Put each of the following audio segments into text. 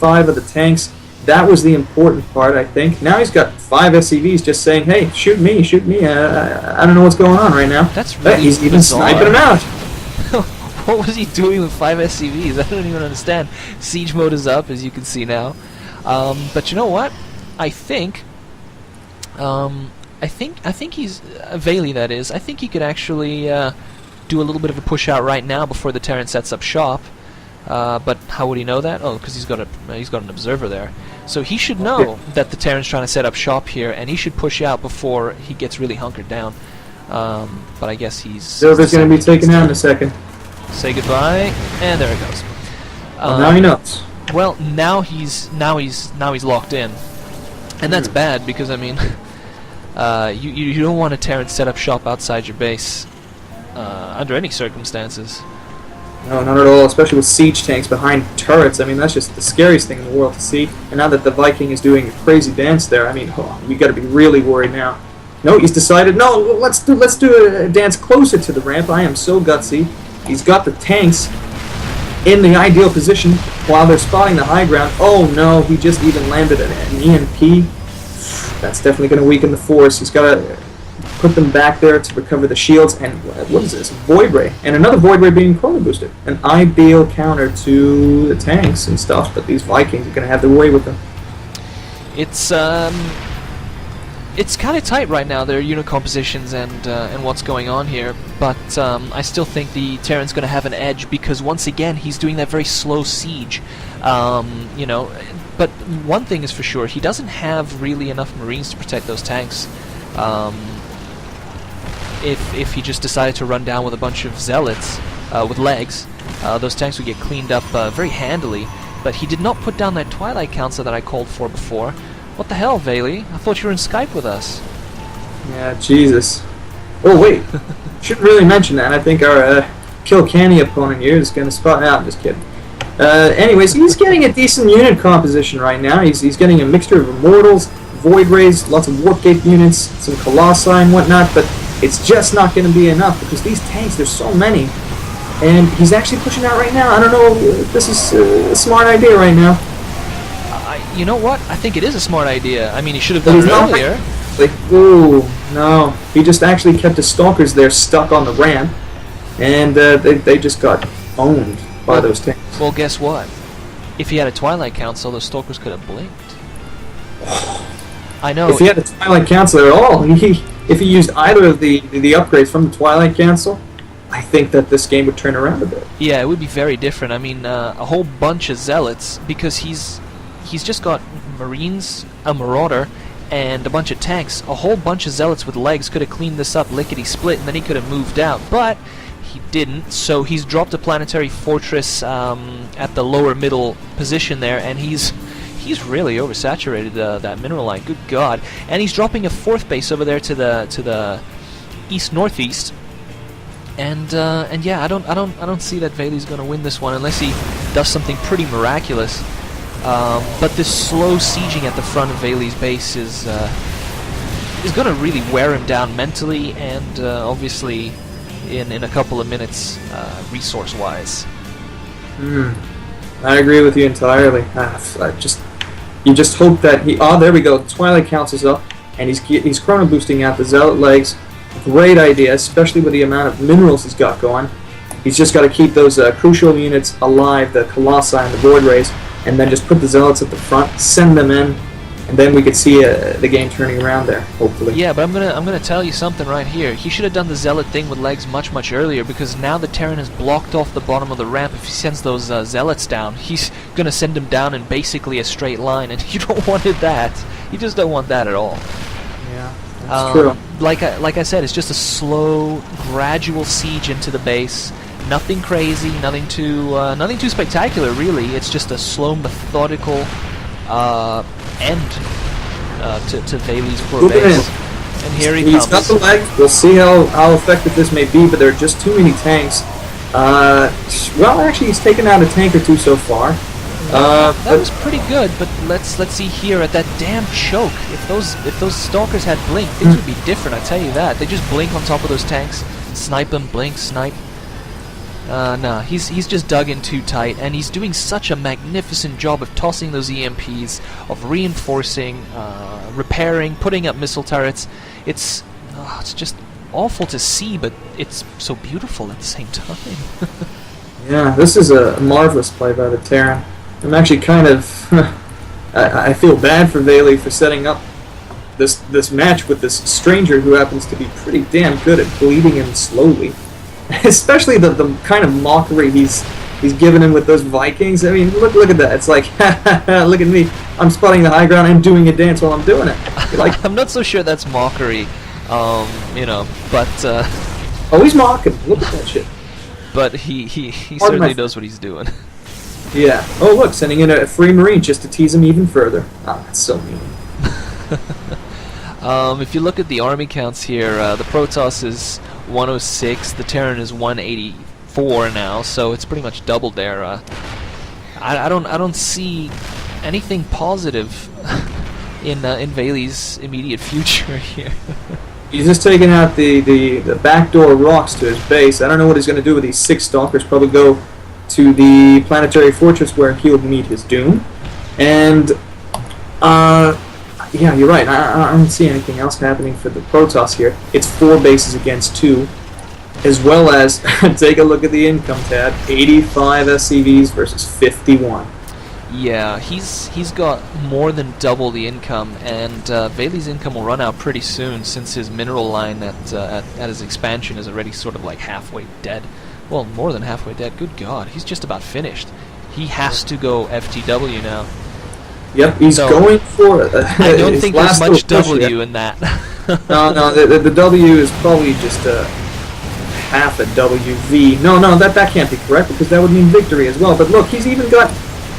5 of the tanks. That was the important part, I think. Now he's got 5 SCVs just saying, hey, shoot me, shoot me. I don't know what's going on right now. That's really he's even bizarre. sniping him out. What was he doing with 5 SCVs? I don't even understand. Siege mode is up, as you can see now. But you know what? I think he's Valy, that is. I think he could actually do a little bit of a push out right now before the Terran sets up shop. But how would he know that? Oh, because he's got an observer there. So he should know that the Terran's trying to set up shop here, and he should push out before he gets really hunkered down. But I guess he's... Silver's going to be taken out in a second. Say goodbye, and there it goes. Well, now he knows. Well, now he's locked in, and that's bad because I mean, you don't want a Terran set up shop outside your base under any circumstances. No, not at all, especially with siege tanks behind turrets. I mean, that's just the scariest thing in the world to see. And now that the Viking is doing a crazy dance there, I mean, we got to be really worried now. No, he's decided, no, let's do a dance closer to the ramp. I am so gutsy. He's got the tanks in the ideal position while they're spotting the high ground. Oh no, he just even landed an EMP. That's definitely going to weaken the force. He's got to put them back there to recover the shields. And what is this? Void Ray. And another Void Ray being chrono boosted. An ideal counter to the tanks and stuff, but these Vikings are going to have their way with them. It's kind of tight right now, their unit compositions and what's going on here, but I still think the Terran's going to have an edge because once again he's doing that very slow siege, you know. But one thing is for sure, he doesn't have really enough Marines to protect those tanks. If he just decided to run down with a bunch of zealots with legs, those tanks would get cleaned up very handily. But he did not put down that Twilight Council that I called for before. What the hell, Valy? I thought you were in Skype with us. Yeah, Jesus. Oh, wait. Shouldn't really mention that. I think our Killcani opponent here is going to spot out. Just kidding. Anyways, he's getting a decent unit composition right now. He's getting a mixture of Immortals, Void Rays, lots of Warp Gate units, some Colossi and whatnot, but it's just not going to be enough because these tanks, there's so many. And he's actually pushing out right now. I don't know if this is a smart idea right now. You know what? I think it is a smart idea. I mean, he should have done it earlier. Ooh, no. He just actually kept his stalkers there stuck on the ramp, and they just got owned by those tanks. Well, guess what? If he had a Twilight Council, those stalkers could have blinked. I know. If he had a Twilight Council at all, if he used either of the upgrades from the Twilight Council, I think that this game would turn around a bit. Yeah, it would be very different. I mean, a whole bunch of zealots, because he's just got Marines, a Marauder, and a bunch of tanks. A whole bunch of zealots with legs could have cleaned this up lickety-split, and then he could have moved out. But he didn't, so he's dropped a planetary fortress at the lower middle position there, and he's really oversaturated that mineral line. Good God! And he's dropping a fourth base over there to the east-northeast. And yeah, I don't see that Valy's going to win this one unless he does something pretty miraculous. But this slow sieging at the front of Valy's base is going to really wear him down mentally and obviously in a couple of minutes resource-wise. I agree with you entirely. You just hope that he... Oh, there we go. The Twilight Council's up, and he's chrono boosting out the Zealot legs. Great idea, especially with the amount of minerals he's got going. He's just got to keep those crucial units alive, the Colossi and the Void Rays, and then just put the Zealots at the front, send them in, and then we could see the game turning around there, hopefully. Yeah, but I'm gonna tell you something right here. He should have done the Zealot thing with legs much earlier, because now the Terran has blocked off the bottom of the ramp. If he sends those Zealots down, he's gonna send them down in basically a straight line, and you don't want that. You just don't want that at all. Yeah, that's true. Like I said, it's just a slow, gradual siege into the base. Nothing crazy, nothing too spectacular, really. It's just a slow, methodical end to Valy's poor base. And here he comes. He's got the leg. We'll see how effective this may be, but there are just too many tanks. Well, actually, he's taken out a tank or two so far. That was pretty good, but let's see here at that damn choke. If those stalkers had blink, things would be different. I tell you that. They just blink on top of those tanks, snipe them, blink, snipe. Nah, he's just dug in too tight, and he's doing such a magnificent job of tossing those EMPs, of reinforcing, repairing, putting up missile turrets. It's just awful to see, but it's so beautiful at the same time. Yeah, this is a marvelous play by the Terran. I'm actually kind of... I feel bad for Valy for setting up this match with this stranger who happens to be pretty damn good at bleeding him slowly. Especially the kind of mockery he's given him with those Vikings. I mean, look at that. It's like, look at me. I'm spotting the high ground and doing a dance while I'm doing it. Like, I'm not so sure that's mockery, but... oh, he's mocking. Look at that shit. But he certainly knows what he's doing. Yeah. Oh, look, sending in a free Marine just to tease him even further. Ah, that's so mean. If you look at the army counts here, the Protoss is 106, the Terran is 184 now, so it's pretty much doubled there. I don't see anything positive in Valy's immediate future here. He's just taking out the backdoor rocks to his base. I don't know what he's going to do with these 6 Stalkers. Probably go to the planetary fortress where he'll meet his doom. And, yeah, you're right. I don't see anything else happening for the Protoss here. It's 4 bases against 2, as well as, take a look at the income tab, 85 SCVs versus 51. Yeah, he's got more than double the income, and Valy's income will run out pretty soon since his mineral line at his expansion is already sort of like halfway dead. Well, more than halfway dead. Good God, he's just about finished. He has to go FTW now. Yep, he's going for it. I don't think there's much W in that. No, the W is probably just half a WV. No, that can't be correct because that would mean victory as well. But look, he's even got...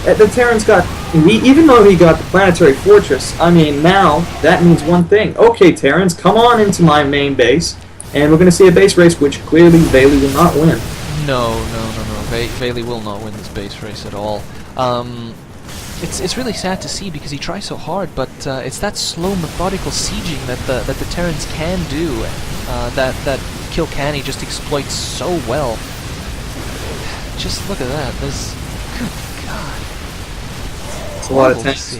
The Terran's got... Even though he got the planetary fortress, I mean, now that means one thing. Okay, Terrans, come on into my main base, and we're going to see a base race which clearly Valy will not win. No. Valy will not win this base race at all. It's really sad to see because he tries so hard, but it's that slow, methodical sieging that the Terrans can do, that Killcani just exploits so well. Just look at that. There's... Good God. That's a lot of tanks.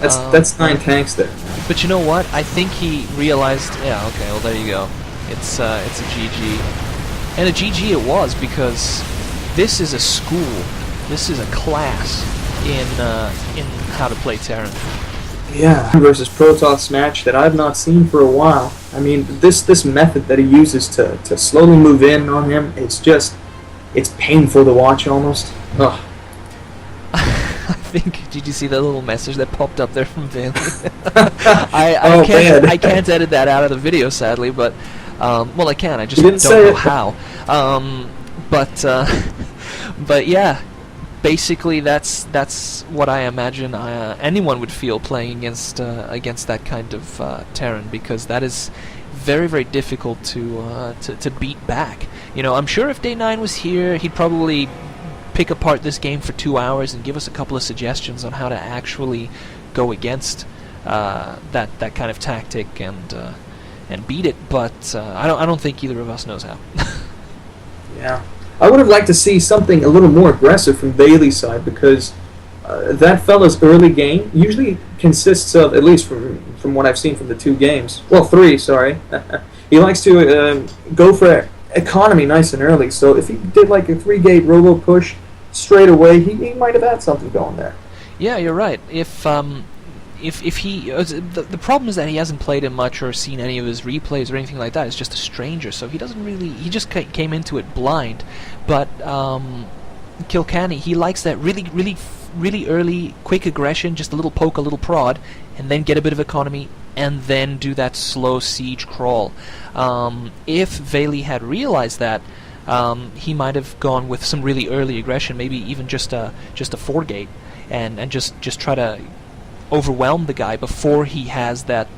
That's 9 tanks there. But you know what? I think he realized... Yeah, okay, well there you go. It's a GG. And a GG it was, because this is a school. This is a class in how to play Terran. Yeah, versus Protoss match that I've not seen for a while. I mean, this method that he uses to slowly move in on him, it's painful to watch almost. Ugh. I think, did you see that little message that popped up there from Valy? I can't edit that out of the video, sadly, but well, I can. I just don't know how. But yeah, basically that's what I imagine anyone would feel playing against that kind of Terran, because that is very, very difficult to beat back. You know, I'm sure if Day 9 was here, he'd probably pick apart this game for 2 hours and give us a couple of suggestions on how to actually go against that kind of tactic and beat it. But I don't think either of us knows how. Yeah, I would have liked to see something a little more aggressive from Valy's side, because that fella's early game usually consists of, at least from what I've seen from the 2 games, well, 3, sorry. He likes to go for economy nice and early. So if he did like a 3-gate robo push straight away, he might have had something going there. Yeah, you're right. If he the problem is that he hasn't played him much or seen any of his replays or anything like that. He's just a stranger, so he doesn't really. He just came into it blind. But Killcani, he likes that really early, quick aggression, just a little poke, a little prod, and then get a bit of economy, and then do that slow siege crawl. If Valy had realized that, he might have gone with some really early aggression, maybe even just a 4-gate, and just try to overwhelm the guy before he has that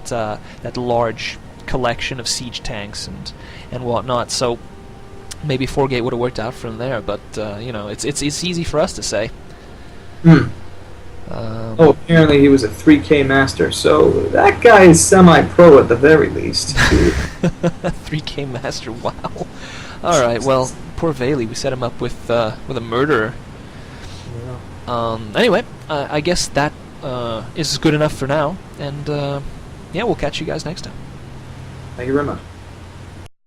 large collection of siege tanks and whatnot. So maybe 4-gate would have worked out from there, but you know, it's easy for us to say. Oh, apparently he was a 3K master, so that guy is semi-pro at the very least. 3K master, wow. Alright, well, poor Valy. We set him up with a murderer. Yeah. Anyway, I guess that is good enough for now, and yeah, we'll catch you guys next time. Thank you very much.